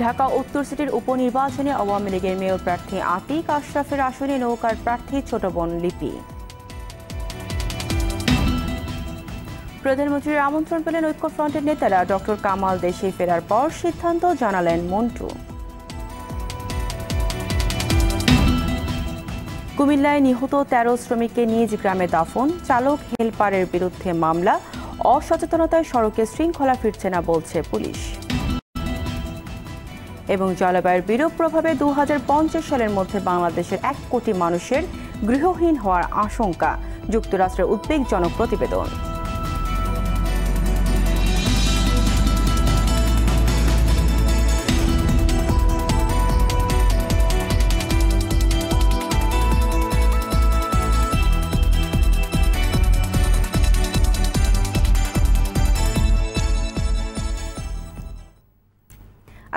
ঢাকা উত্তর সিটির উপনির্বাচনে আওয়ামী লীগের মেয়র প্রার্থী আতিক আশরাফের আসনে নৌকার প্রার্থী ছোট বোন লিপি। প্রধানমন্ত্রীর আমন্ত্রণ পেলেন ঐক্যফ্রন্টের নেতারা। ডক্টর কামাল দেশে ফেরার পর সিদ্ধান্ত জানালেন মন্টু। কুমিল্লায় নিহত ১৩ শ্রমিককে নিজ গ্রামে দাফন। চালক হেলপারের বিরুদ্ধে মামলা। অসচেতনতায় সড়কে শৃঙ্খলা ফিরছে না বলছে পুলিশ। এবং জলবায়ুর বিরূপ প্রভাবে ২০৫০ সালের মধ্যে বাংলাদেশের ১ কোটি মানুষের গৃহহীন হওয়ার আশঙ্কা। যুক্তরাষ্ট্রের উদ্বেগজনক প্রতিবেদন।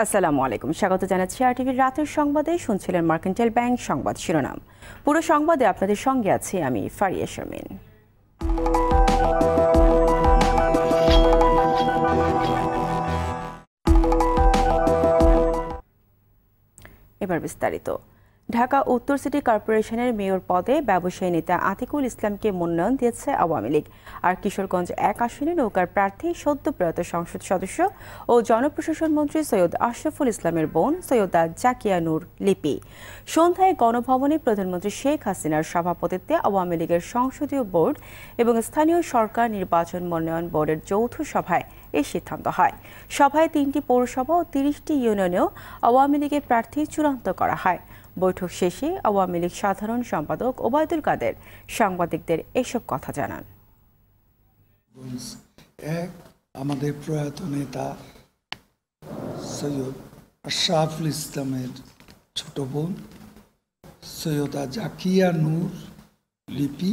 আসসালামু আলাইকুম, স্বাগত জানাচ্ছি আরটিভির রাতের সংবাদে। শুনছিলেন মার্কেন্টাইল ব্যাংক সংবাদ শিরোনাম। পুরো সংবাদে আপনাদের সঙ্গে আছি আমি ফারিয়া শারমিন। এবার বিস্তারিত। ঢাকা উত্তর সিটি কর্পোরেশনের মেয়র পদে ব্যবসায়ী নেতা আতিকুল ইসলামকে মনোনয়ন দিয়েছে আওয়ামী লীগ। আর কিশোরগঞ্জ ১ আসনে নৌকার প্রার্থী সদ্য প্রয়াত সংসদ সদস্য ও জনপ্রশাসন মন্ত্রী সৈয়দ আশরাফুল ইসলামের বোন সৈয়দা জাকিয়া নূর লিপি। সন্ধ্যায় গণভবনে প্রধানমন্ত্রী শেখ হাসিনার সভাপতিত্বে আওয়ামী লীগের সংসদীয় বোর্ড এবং স্থানীয় সরকার নির্বাচন মনোনয়ন বোর্ডের যৌথ সভায় এই সিদ্ধান্ত হয়। সভায় ৩টি পৌরসভা ও ৩০টি ইউনিয়নেও আওয়ামী লীগের প্রার্থী চূড়ান্ত করা হয়। বৈঠক শেষে আওয়ামী লীগ সাধারণ সম্পাদক ওবায়দুল কাদের সাংবাদিকদের এসব কথা জানান। আমাদের প্রয়াত নেতা সৈয়দ আশরাফুল ইসলামের ছোট বোন সৈয়দা জাকিয়া নূর লিপি,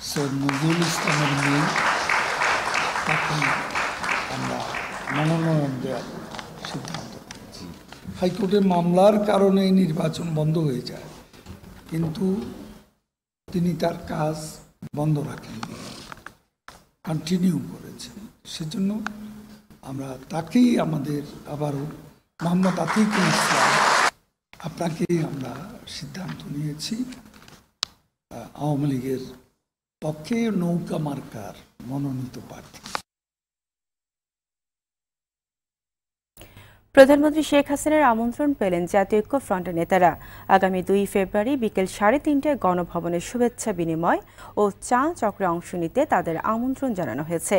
সৈয়দ নজরুল ইসলামের মেয়ে, তাকে আমরা মনোনয়ন দেওয়ার সিদ্ধান্ত নিয়েছি। হাইকোর্টের মামলার কারণে নির্বাচন বন্ধ হয়ে যায়, কিন্তু তিনি তার কাজ বন্ধ রাখেননি, কন্টিনিউ করেছেন। সেজন্য আমরা তাকেই আমাদের আবারও মোহাম্মদ আতিকুল ইসলাম আপনাকেই আমরা সিদ্ধান্ত নিয়েছি আওয়ামী লীগের পক্ষে নৌকা মার্কার মনোনীত প্রার্থী। প্রধানমন্ত্রী শেখ হাসিনার আমন্ত্রণ পেলেন জাতীয় ঐক্যফ্রন্টের নেতারা। আগামী ২ ফেব্রুয়ারি বিকেল ৩:৩০টায় গণভবনের শুভেচ্ছা বিনিময় ও চা চক্রে অংশ নিতে তাদের আমন্ত্রণ জানানো হয়েছে।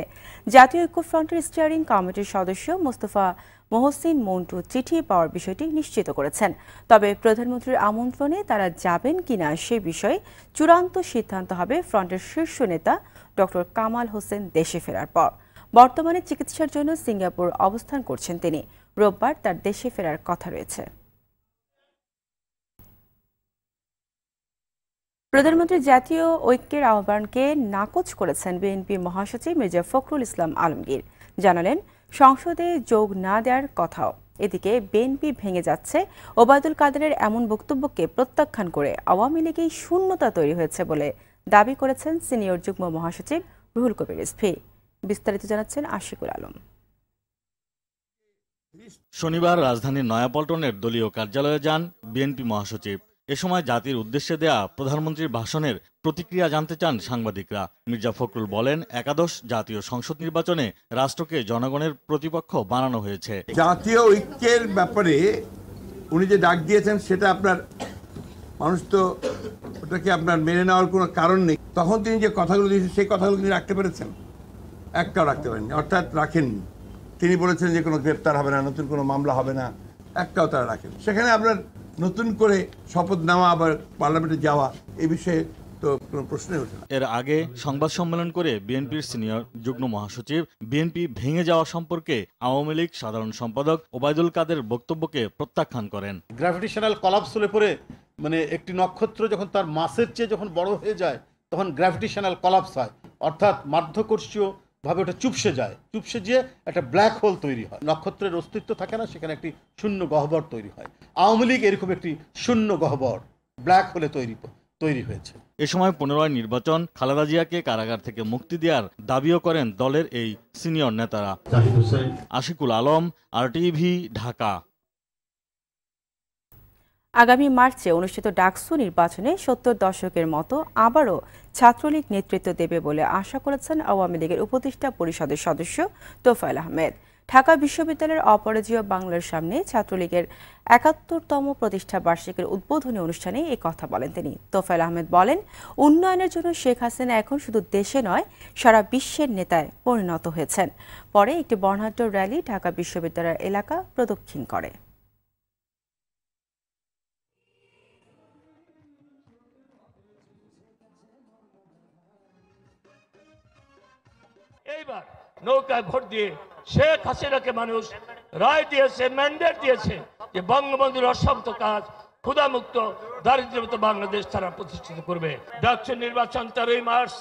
জাতীয় ঐক্যফ্রন্টের স্টিয়ারিং কমিটির সদস্য মোস্তফা মহসিন মন্টু চিঠি পাওয়ার বিষয়টি নিশ্চিত করেছেন। তবে প্রধানমন্ত্রীর আমন্ত্রণে তারা যাবেন কিনা সে বিষয়ে চূড়ান্ত সিদ্ধান্ত হবে ফ্রন্টের শীর্ষ নেতা ডক্টর কামাল হোসেন দেশে ফেরার পর। বর্তমানে চিকিৎসার জন্য সিঙ্গাপুর অবস্থান করছেন তিনি। রোববার তার দেশে ফেরার কথা রয়েছে। প্রধানমন্ত্রী জাতীয় ঐক্যের আহ্বানকে নাকচ করেছেন বিএনপি মহাসচিব মির্জা ফখরুল ইসলাম আলমগীর। জানালেন সংসদে যোগ না দেওয়ার কথাও। এদিকে বিএনপি ভেঙে যাচ্ছে ওবায়দুল কাদেরের এমন বক্তব্যকে প্রত্যাখ্যান করে আওয়ামী লীগেই শূন্যতা তৈরি হয়েছে বলে দাবি করেছেন সিনিয়র যুগ্ম মহাসচিব রুহুল কবির রিজভী। বিস্তারিত জানাচ্ছেন আশিকুল আলম। শনিবার রাজধানীর নয়াপল্টনের দলীয় কার্যালয়ে যান বিএনপি মহাসচিব। এ সময় জাতির উদ্দেশ্যে দেয়া প্রধানমন্ত্রীর ভাষণের প্রতিক্রিয়া জানতে চান সাংবাদিকরা। মির্জা ফখরুল বলেন, একাদশ জাতীয় সংসদ নির্বাচনে রাষ্ট্রকে জনগণের প্রতিপক্ষ বানানো হয়েছে। জাতীয় ঐক্যের ব্যাপারে উনি যে ডাক দিয়েছেন সেটা আপনার মানুষ তো ওটাকে আপনার মেনে নেওয়ার কোনো কারণ নেই। তখন তিনি যে কথাগুলো দিয়েছেন সেই কথাগুলো তিনি রাখতে পেরেছেন? একটাও রাখতে পারেননি, অর্থাৎ রাখেননি। তিনি বলেছেন যে কোনো গ্রেপ্তার হবে না, নতুন কোনো মামলা হবে না, একটাও তারা রাখেন। সেখানে আপনার নতুন করে শপথ নেওয়া আবার পার্লামেন্টে যাওয়া এই বিষয়ে তো কোনো প্রশ্নই ওঠে না। এর আগে সংবাদ সম্মেলন করে বিএনপির সিনিয়র যুগ্ম মহাসচিব বিএনপি ভেঙে যাওয়া সম্পর্কে আওয়ামী লীগ সাধারণ সম্পাদক ওবায়দুল কাদের বক্তব্যকে প্রত্যাখ্যান করেন। গ্র্যাভিটেশনাল কলাপস হলে পরে মানে একটি নক্ষত্র যখন তার মাসের চেয়ে যখন বড় হয়ে যায় তখন গ্র্যাভিটেশনাল কলাপস হয়, অর্থাৎ মাধ্যাকর্ষীয় ভাবে ওটা চুপসে যায়, চুপসে গিয়ে একটা ব্ল্যাক হোল তৈরি হয়। নক্ষত্রের অস্তিত্ব থাকে না, সেখানে একটি শূন্য গহ্বর তৈরি হয়। আওয়ামী লীগ এরকম একটি শূন্য গহ্বর ব্ল্যাক হোলে তৈরি হয়েছে। এ সময় পুনরায় নির্বাচন, খালেদা জিয়াকে কারাগার থেকে মুক্তি দেওয়ার দাবিও করেন দলের এই সিনিয়র নেতারা। আশিকুল আলম, আরটিভি, ঢাকা। আগামী মার্চে অনুষ্ঠিত ডাকসু নির্বাচনে ৭০ দশকের মতো আবারও ছাত্রলীগ নেতৃত্ব দেবে বলে আশা করেছেন আওয়ামী লীগের উপদেষ্টা পরিষদের সদস্য তোফায়েল আহমেদ। ঢাকা বিশ্ববিদ্যালয়ের অপরাজেয় বাংলার সামনে ছাত্রলীগের ৭১তম প্রতিষ্ঠা বার্ষিকীর উদ্বোধনী অনুষ্ঠানে এই কথা বলেন তিনি। তোফায়েল আহমেদ বলেন, উন্নয়নের জন্য শেখ হাসিনা এখন শুধু দেশে নয় সারা বিশ্বের নেতায় পরিণত হয়েছেন। পরে একটি বর্ণাঢ্য র্যালি ঢাকা বিশ্ববিদ্যালয়ের এলাকা প্রদক্ষিণ করে। এইবার নৌকায় ভোট দিয়ে শেখ হাসিনাকে মানুষ রায় দিয়েছে, ম্যান্ডেট দিয়েছে যে বঙ্গবন্ধুর অসমাপ্ত কাজ ক্ষুধামুক্ত দারিদ্র্যমুক্ত বাংলাদেশ তারা প্রতিষ্ঠিত করবে। ডাকসু নির্বাচন 13ই মার্চ।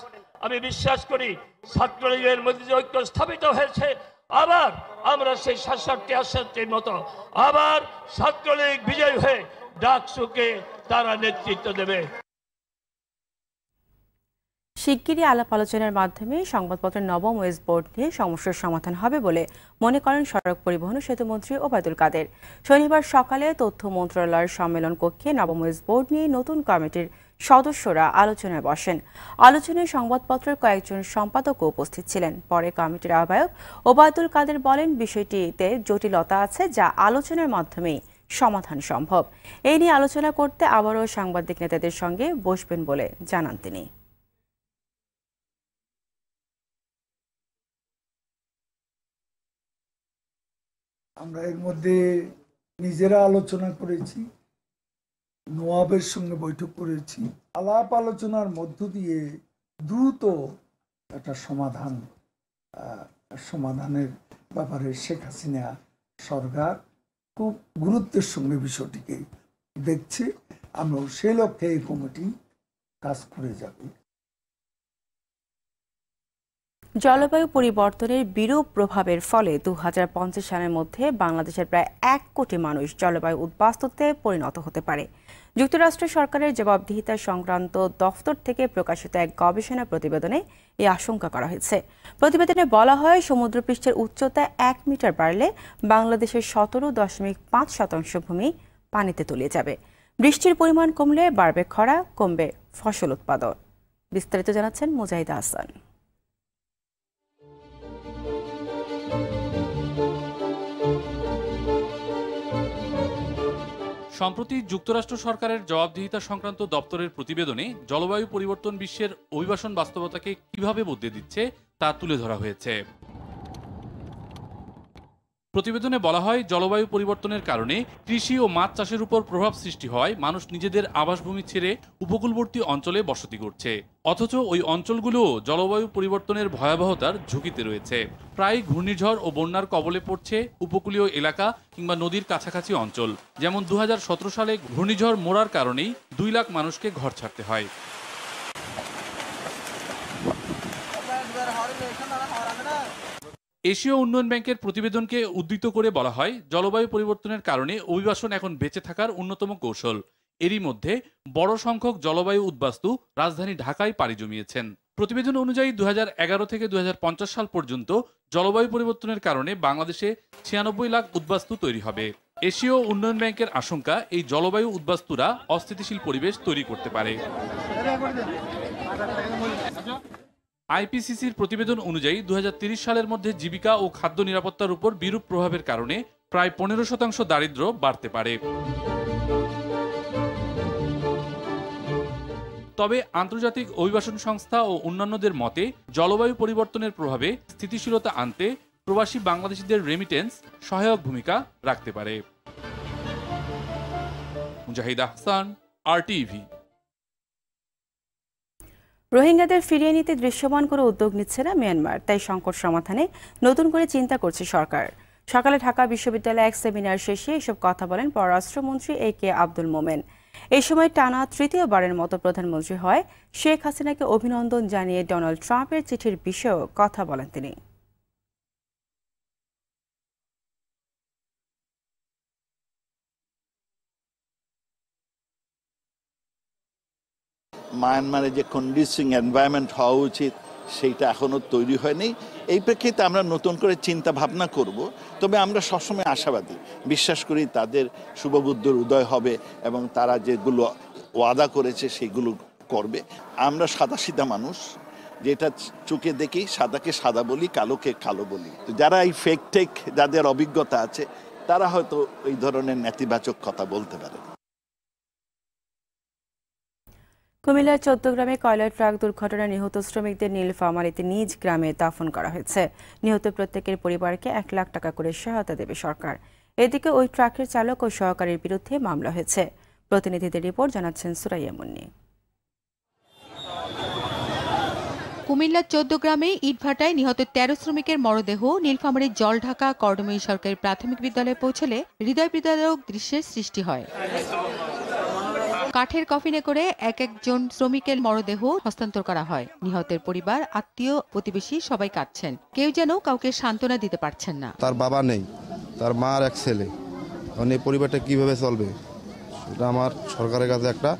আমি বিশ্বাস করি ছাত্রলীগের মধ্যে যে ঐক্য স্থাপিত হয়েছে, আবার আমরা সেই ৬৭-৬৮ মতো আবার ছাত্রলীগ বিজয়ী হয়ে ডাকসুকে তারা নেতৃত্ব দেবে। শিগগিরই আলাপ আলোচনার মাধ্যমে সংবাদপত্রের নবম ওয়েজ বোর্ড নিয়ে সমস্যার সমাধান হবে বলে মনে করেন সড়ক পরিবহন ও সেতুমন্ত্রী ওবায়দুল কাদের। শনিবার সকালে তথ্য মন্ত্রণালয়ের সম্মেলন কক্ষে নবম ওয়েজ বোর্ড নিয়ে নতুন কমিটির সদস্যরা আলোচনায় বসেন। আলোচনায় সংবাদপত্রের কয়েকজন সম্পাদকও উপস্থিত ছিলেন। পরে কমিটির আহ্বায়ক ওবায়দুল কাদের বলেন, বিষয়টিতে জটিলতা আছে যা আলোচনার মাধ্যমেই সমাধান সম্ভব। এই নিয়ে আলোচনা করতে আবারও সাংবাদিক নেতাদের সঙ্গে বসবেন বলে জানান তিনি। আমরা এর মধ্যে নিজেরা আলোচনা করেছি, নোয়াবের সঙ্গে বৈঠক করেছি। আলাপ আলোচনার মধ্য দিয়ে দ্রুত একটা সমাধানের ব্যাপারে শেখ হাসিনা সরকার খুব গুরুত্বের সঙ্গে বিষয়টিকে দেখছে। আমরা সেই লক্ষ্যে এই কমিটি কাজ করে যাবে। জলবায়ু পরিবর্তনের বিরূপ প্রভাবের ফলে 2050 সালের মধ্যে বাংলাদেশের প্রায় 1 কোটি মানুষ জলবায়ু উদ্বাস্তুতে পরিণত হতে পারে। যুক্তরাষ্ট্র সরকারের জবাবদিহিতা সংক্রান্ত দফতর থেকে প্রকাশিত এক গবেষণা প্রতিবেদনে এই আশঙ্কা করা হয়েছে। প্রতিবেদনে বলা হয়, সমুদ্রপৃষ্ঠের উচ্চতা 1 মিটার বাড়লে বাংলাদেশের 17.5% ভূমি পানিতে তলিয়ে যাবে। বৃষ্টির পরিমাণ কমলে বাড়বে খরা, কমবে ফসল উৎপাদন। বিস্তারিত জানাচ্ছেন মুজাহিদা হাসান। সম্প্রতি যুক্তরাষ্ট্র সরকারের জবাবদিহিতা সংক্রান্ত দপ্তরের প্রতিবেদনে জলবায়ু পরিবর্তন বিশ্বের অভিবাসন বাস্তবতাকে কিভাবে বদলে দিচ্ছে তা তুলে ধরা হয়েছে। প্রতিবেদনে বলা হয়, জলবায়ু পরিবর্তনের কারণে কৃষি ও মাছ চাষের উপর প্রভাব সৃষ্টি হওয়ায় মানুষ নিজেদের আবাসভূমি ছেড়ে উপকূলবর্তী অঞ্চলে বসতি করছে। অথচ ওই অঞ্চলগুলোও জলবায়ু পরিবর্তনের ভয়াবহতার ঝুঁকিতে রয়েছে। প্রায় ঘূর্ণিঝড় ও বন্যার কবলে পড়ছে উপকূলীয় এলাকা কিংবা নদীর কাছাকাছি অঞ্চল। যেমন 2017 সালে ঘূর্ণিঝড় মোরার কারণেই 2 লাখ মানুষকে ঘর ছাড়তে হয়। এশীয় উন্নয়ন ব্যাংকের প্রতিবেদনকে উদ্ধৃত করে বলা হয়, জলবায়ু পরিবর্তনের কারণে অভিবাসন এখন বেঁচে থাকার অন্যতম কৌশল। এরই মধ্যে বড় সংখ্যক জলবায়ু উদ্বাস্তু রাজধানী ঢাকায় পাড়ি জমিয়েছেন। প্রতিবেদন অনুযায়ী 2011 থেকে 2050 সাল পর্যন্ত জলবায়ু পরিবর্তনের কারণে বাংলাদেশে 96 লাখ উদ্বাস্তু তৈরি হবে। এশীয় উন্নয়ন ব্যাংকের আশঙ্কা, এই জলবায়ু উদ্বাস্তুরা অস্থিতিশীল পরিবেশ তৈরি করতে পারে। আইপিসিসির প্রতিবেদন অনুযায়ী 2030 সালের মধ্যে জীবিকা ও খাদ্য নিরাপত্তার উপর বিরূপ প্রভাবের কারণে প্রায় 15% দারিদ্র্য বাড়তে পারে। তবে আন্তর্জাতিক অভিবাসন সংস্থা ও অন্যান্যদের মতে, জলবায়ু পরিবর্তনের প্রভাবে স্থিতিশীলতা আনতে প্রবাসী বাংলাদেশিদের রেমিটেন্স সহায়ক ভূমিকা রাখতে পারে। মুজাহিদা হাসান, আরটিভি। রোহিঙ্গাদের ফিরিয়ে নিতে দৃশ্যমান করে উদ্যোগ নিচ্ছে না মিয়ানমার, তাই সংকট সমাধানে নতুন করে চিন্তা করছে সরকার। সকালে ঢাকা বিশ্ববিদ্যালয়ে এক সেমিনার শেষে এসব কথা বলেন পররাষ্ট্রমন্ত্রী AK আব্দুল মোমেন। এই সময় টানা তৃতীয়বারের মতো প্রধানমন্ত্রী হয় শেখ হাসিনাকে অভিনন্দন জানিয়ে ডোনাল্ড ট্রাম্পের চিঠির বিষয়েও কথা বলেন তিনি। মায়ানমারে যে কন্ডিশিং এনভায়রনমেন্ট হওয়া উচিত সেইটা এখনও তৈরি হয়নি। এই প্রেক্ষিতে আমরা নতুন করে চিন্তা ভাবনা করব। তবে আমরা সবসময় আশাবাদী, বিশ্বাস করি তাদের শুভবুদ্ধির উদয় হবে এবং তারা যেগুলো ওয়াদা করেছে সেগুলো করবে। আমরা সাদাসিধা মানুষ, যেটা চোখে দেখি সাদাকে সাদা বলি, কালোকে কালো বলি। তো যারা এই ফেক টেক যাদের অভিজ্ঞতা আছে তারা হয়তো এই ধরনের নেতিবাচক কথা বলতে পারে। কুমিল্লার ১৪ গ্রামে কয়লার ট্রাক দুর্ঘটনায় নিহত শ্রমিকদের নীলফামারীতে নিজ গ্রামে দাফন করা হয়েছে। নিহত প্রত্যেকের পরিবারকে ১ লাখ টাকা করে সহায়তা দেবে সরকার। এদিকে ওই ট্রাকের চালক ও সহকারীর বিরুদ্ধে মামলা হয়েছে। প্রতিনিধিদের রিপোর্ট জানাচ্ছেন সুরাইয়া মুন্নি। কুমিল্লার ১৪ গ্রামে ইটভাটায় নিহত ১৩ শ্রমিকের মরদেহ নীলফামারীর জলঢাকা কর্দময়ী সরকারি প্রাথমিক বিদ্যালয়ে পৌঁছলে হৃদয় বিদারক দৃশ্যের সৃষ্টি হয়। কাঠের কফিনে করে একজন শ্রমিকের মরদেহ হস্তান্তর করা হয়। নিহতের পরিবার, আত্মীয়, প্রতিবেশী সবাই কাঁদছেন। কেউ যেন কাউকে সান্ত্বনা দিতে পারছেন না। তার বাবা নেই, তার মা আর এক ছেলে, এই পরিবারটা কিভাবে চলবে সেটা আমার সরকারের কাছে একটা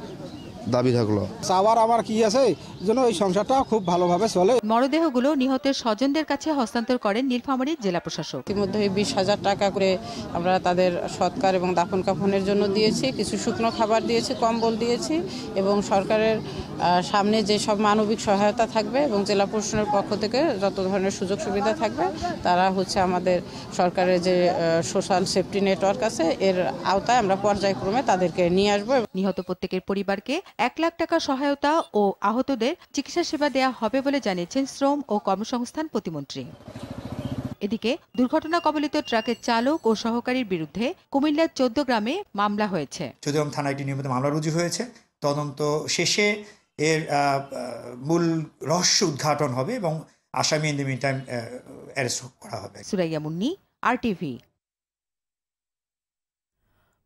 দাবি থাকলো। আবার আমার কি আছে যেন এই সংসারটা খুব ভালোভাবে চলে। মরদেহগুলো নিহতের স্বজনদের কাছে হস্তান্তর করেন নীলফামারীর জেলা প্রশাসক। ইতিমধ্যে ২০,০০০ টাকা করে আমরা তাদের সৎকার এবং দাফন কাফনের জন্য দিয়েছি, কিছু শুকনো খাবার দিয়েছি, কম্বল দিয়েছি এবং সরকারের সামনে যে সব মানবিক সহায়তা থাকবে এবং জেলা প্রশাসনের পক্ষ থেকে যত ধরনের সুযোগ সুবিধা থাকবে তারা আমাদের সরকারের যে সোশ্যাল সেফটি নেটওয়ার্ক আছে এর আওতায় আমরা পর্যায়ক্রমে তাদেরকে নিয়ে আসবো। নিহত প্রত্যেকের পরিবারকে ১ লাখ টাকা সহায়তা ও আহতদের চিকিৎসা সেবা দেওয়া হবে বলে জানিয়েছেন শ্রম ও কর্মসংস্থান প্রতিমন্ত্রী। এদিকে দুর্ঘটনা কবলিত ট্রাকের চালক ও সহকারীর বিরুদ্ধে কুমিল্লার ১৪ গ্রামে মামলা হয়েছে। চৌদ্দগ্রাম থানায় একটি নিয়মিত মামলা রুজু হয়েছে। তদন্ত শেষে এর মূল রহস্য উদ্ঘাটন হবে এবং আসামি in the meantime arrest করা হবে। সুরাইয়া মুন্নি, RTV।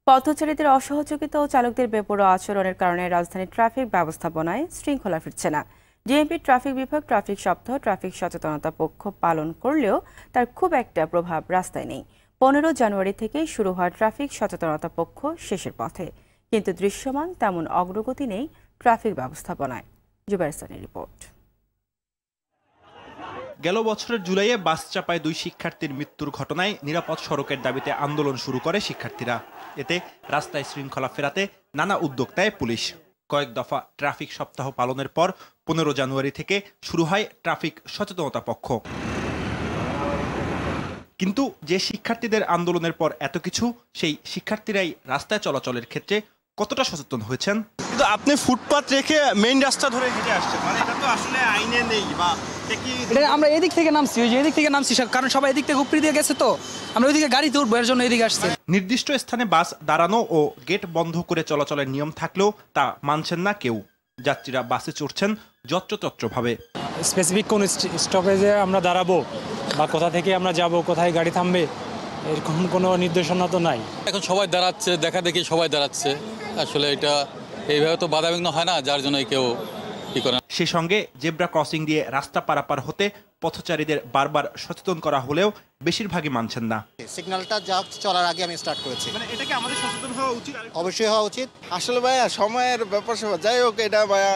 পথচারীদের অসহযোগিতা ও চালকদের বেপরোয়া আচরণের কারণে রাজধানীর ট্রাফিক ব্যবস্থাপনায় শৃঙ্খলা ফিরছে না। ডিএমপির ট্রাফিক বিভাগ ট্রাফিক সপ্তাহ, ট্রাফিক সচেতনতা পক্ষ পালন করলেও তার খুব একটা প্রভাব রাস্তায় নেই। ১৫ জানুয়ারি থেকে শুরু হওয়া ট্রাফিক সচেতনতা পক্ষ শেষের পথে, কিন্তু দৃশ্যমান তেমন অগ্রগতি নেই ট্রাফিক ব্যবস্থাপনায়। জুবাইর সানির রিপোর্ট। গেল বছরের জুলাইয়ে বাস চাপায় 2 শিক্ষার্থীর মৃত্যুর ঘটনায় নিরাপদ সড়কের দাবিতে আন্দোলন শুরু করে শিক্ষার্থীরা। এতে রাস্তায় শৃঙ্খলা ফেরাতে নানা উদ্যোগ নেয় পুলিশ। কয়েক দফা ট্রাফিক সপ্তাহ পালনের পর 15 জানুয়ারি থেকে শুরু হয় ট্রাফিক সচেতনতা পক্ষ। কিন্তু যে শিক্ষার্থীদের আন্দোলনের পর এত কিছু, সেই শিক্ষার্থীরাই রাস্তায় চলাচলের ক্ষেত্রে কতটা সচেতন হয়েছেন? কিন্তু আপনি ফুটপাত রেখে মেইন রাস্তা ধরে হেঁটে আসছেন, মানে এটা তো আসলে আইনে নেই। বা আমরা এদিক থেকে নামছি, ওই যে এদিক থেকে নামছি, কারণ সবাই এদিক থেকে উপরি দিয়ে গেছে, তো আমরা ওইদিকে গাড়িতে উঠবো, এর জন্য এদিকে আসছে। নির্দিষ্ট স্থানে বাস দাঁড়ানো ও গেট বন্ধ করে চলাচলের নিয়ম থাকলেও তা মানছেন না কেউ। যাত্রীরা বাসে চড়ছেন যত্রতত্রভাবে। স্পেসিফিক কোন স্টপেজে আমরা দাঁড়াবো বা কোথা থেকে আমরা যাব, কোথায় গাড়ি থামবে, এরকম কোনো নির্দেশনা তো নাই। এখন সবাই দাঁড়াচ্ছে, দেখা দেখি সবাই দাঁড়াচ্ছে। আসলে এটা এইভাবে তো বাধাবিঘ্ন হয় না, যার জন্য কেউ কি করে। সেই সঙ্গে জেব্রা ক্রসিং দিয়ে রাস্তা পারাপার হতে পথচারীদের বারবার সচেতন করা হলেও বেশিরভাগই মানছেন না। সিগন্যালটা জাস্ট চলার আগে আমি স্টার্ট করেছি। মানে এটা কি আমাদের সচেতন হওয়া উচিত? অবশ্যই হওয়া উচিত। আসলে ভাইয়া সময়ের ব্যাপার স্যাপার, যাই হোক এটা ভাইয়া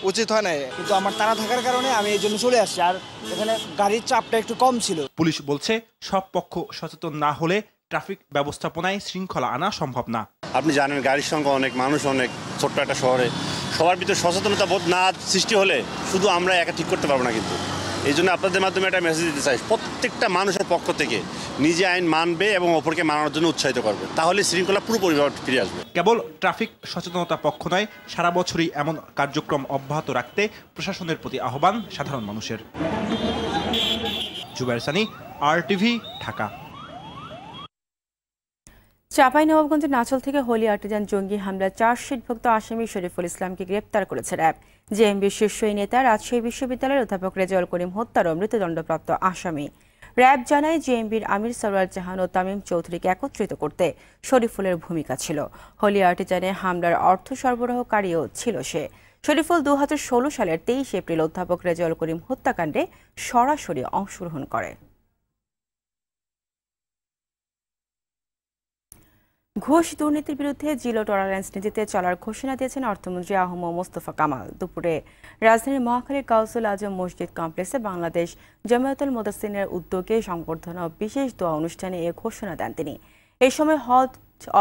উচিত হয় না, কিন্তু আমার তাড়া থাকার কারণে আমি এই জন্য চলে আসছি। আর এখানে গাড়ির চাপটা একটু কম ছিল। পুলিশ বলছে সব পক্ষ সচেতন না হলে ট্রাফিক ব্যবস্থাপনায় শৃঙ্খলা আনা সম্ভব না। আপনি জানেন গাড়ির সংখ্যা অনেক, মানুষ অনেক, ছোট্ট একটা শহরে সবার ভিতরে সচেতনতা বোধ না সৃষ্টি হলে শুধু আমরা একা ঠিক করতে পারবো না। কিন্তু এই জন্য আপনাদের মাধ্যমে একটা মেসেজ দিতে চাই, প্রত্যেকটা মানুষের পক্ষ থেকে নিজে আইন মানবে এবং অপরকে মানানোর জন্য উৎসাহিত করবে, তাহলে শৃঙ্খলা পুরোপুরি ফিরে আসবে। কেবল ট্রাফিক সচেতনতা পক্ষ নয়, সারা বছরই এমন কার্যক্রম অব্যাহত রাখতে প্রশাসনের প্রতি আহ্বান সাধারণ মানুষের। জুবাইর সানি, RTV, ঢাকা। চাঁপাইনবাবগঞ্জের নাচল থেকে হোলি আর্টিজান জঙ্গি হামলার চার্জশিটভুক্ত আসামি শরীফুল ইসলামকে গ্রেপ্তার করেছে র্যাব। জেএমবির শীর্ষ এই নেতা রাজশাহী বিশ্ববিদ্যালয়ের অধ্যাপক রেজাউল করিম হত্যার মৃত্যুদণ্ডপ্রাপ্ত আসামি। র্যাব জানায় জেএমবির আমির সরওয়ার জাহান ও তামিম চৌধুরীকে একত্রিত করতে শরীফুলের ভূমিকা ছিল। হোলি আর্টিজানে হামলার অর্থ সরবরাহকারীও ছিল সে। শরীফুল 2016 সালের 23 এপ্রিল অধ্যাপক রেজাউল করিম হত্যাকাণ্ডে সরাসরি অংশগ্রহণ করে। ঘুষ দুর্নীতির বিরুদ্ধে জিরো টলারেন্স নীতিতে চলার ঘোষণা দিয়েছেন অর্থমন্ত্রী আহম মোস্তফা কামাল। দুপুরে রাজধানীর মহাখালীর কাউসুল আজম মসজিদ কমপ্লেক্সে বাংলাদেশ জামায়াতুল মুদাসসিনের উদ্যোগে সংবর্ধনা ও বিশেষ দোয়া অনুষ্ঠানে এ ঘোষণা দেন তিনি। এই সময় হজ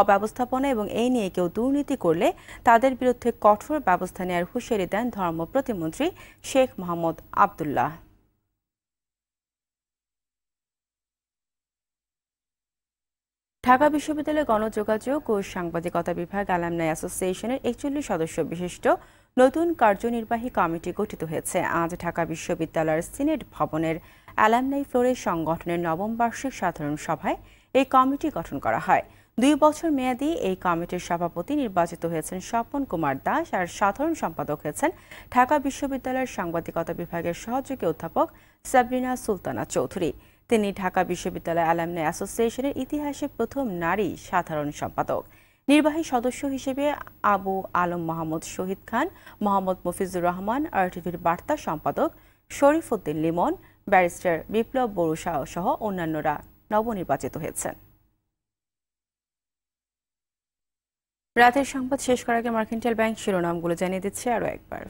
অব্যবস্থাপনা এবং এই নিয়ে কেউ দুর্নীতি করলে তাদের বিরুদ্ধে কঠোর ব্যবস্থা নেওয়ার হুঁশিয়ারি দেন ধর্ম প্রতিমন্ত্রী শেখ মোহাম্মদ আব্দুল্লাহ। ঢাকা বিশ্ববিদ্যালয়ের গণযোগাযোগ ও সাংবাদিকতা বিভাগ অ্যালামনাই অ্যাসোসিয়েশনের ৪১ সদস্য বিশিষ্ট নতুন কার্যনির্বাহী কমিটি গঠিত হয়েছে। আজ ঢাকা বিশ্ববিদ্যালয়ের সিনেট ভবনের অ্যালামনাই ফ্লোরে সংগঠনের নবম বার্ষিক সাধারণ সভায় এই কমিটি গঠন করা হয়। 2 বছর মেয়াদী এই কমিটির সভাপতি নির্বাচিত হয়েছেন স্বপন কুমার দাস, আর সাধারণ সম্পাদক হয়েছেন ঢাকা বিশ্ববিদ্যালয়ের সাংবাদিকতা বিভাগের সহযোগী অধ্যাপক সাবরিনা সুলতানা চৌধুরী। তিনি ঢাকা বিশ্ববিদ্যালয় অ্যালামনাই অ্যাসোসিয়েশনের ইতিহাসে প্রথম নারী সাধারণ সম্পাদক। নির্বাহী সদস্য হিসেবে আবু আলম মাহমুদ শহীদ খান, মোহাম্মদ মফিজুর রহমান, আরটিভির বার্তা সম্পাদক শরীফ উদ্দিন লিমন, ব্যারিস্টার বিপ্লব বড়ুয়া সহ অন্যান্যরা নবনির্বাচিত হয়েছেন। রাতের সংবাদ শেষ করার আগে মার্কেন্টাইল ব্যাংক শিরোনামগুলো জানিয়ে দিচ্ছে আরও একবার।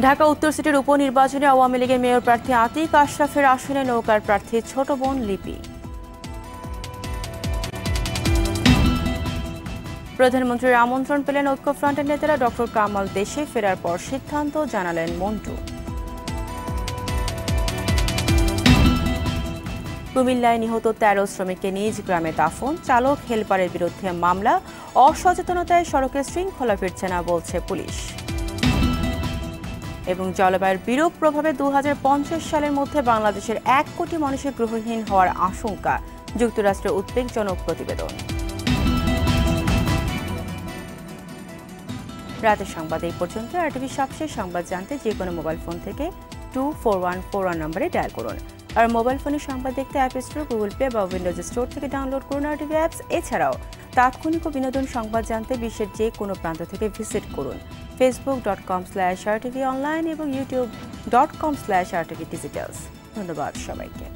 ঢাকা উত্তর সিটির উপনির্বাচনে আওয়ামী লীগের মেয়র প্রার্থী আতিক আশরাফের আসনে নৌকার প্রার্থী ছোট বোন লিপি। প্রধানমন্ত্রীর আমন্ত্রণ পেলেন ঐক্যফ্রন্টের নেতারা। ডক্টর কামাল দেশে ফেরার পর সিদ্ধান্ত জানালেন মন্টু। কুমিল্লায় নিহত 13 শ্রমিককে নিজ গ্রামে দাফন। চালক হেলপারের বিরুদ্ধে মামলা। অসচেতনতায় সড়কে শৃঙ্খলা ফিরছে না বলছে পুলিশ। এবং জলবায়ুর বিরূপ প্রভাবে 2050 সালের মধ্যে বাংলাদেশের 1 কোটি মানুষের গৃহহীন হওয়ার আশঙ্কা। যুক্তরাষ্ট্রের উদ্বেগজনক প্রতিবেদন। রাতের সংবাদ এই পর্যন্ত। আরটিভি সবশেষ সংবাদ জানতে যে কোনো মোবাইল ফোন থেকে 24141 নম্বরে ডায়াল করুন। আর মোবাইল ফোনে সংবাদ দেখতে অ্যাপ স্টোর, গুগল প্লে বা উইন্ডোজ স্টোর থেকে ডাউনলোড করুন আরটিভি অ্যাপস। এছাড়াও তাৎক্ষণিক ও বিনোদন সংবাদ জানতে বিশ্বের যে কোনো প্রান্ত থেকে ভিজিট করুন facebook.com/rtv online এবং youtube.com/rtv digitals। ধন্যবাদ সবাইকে।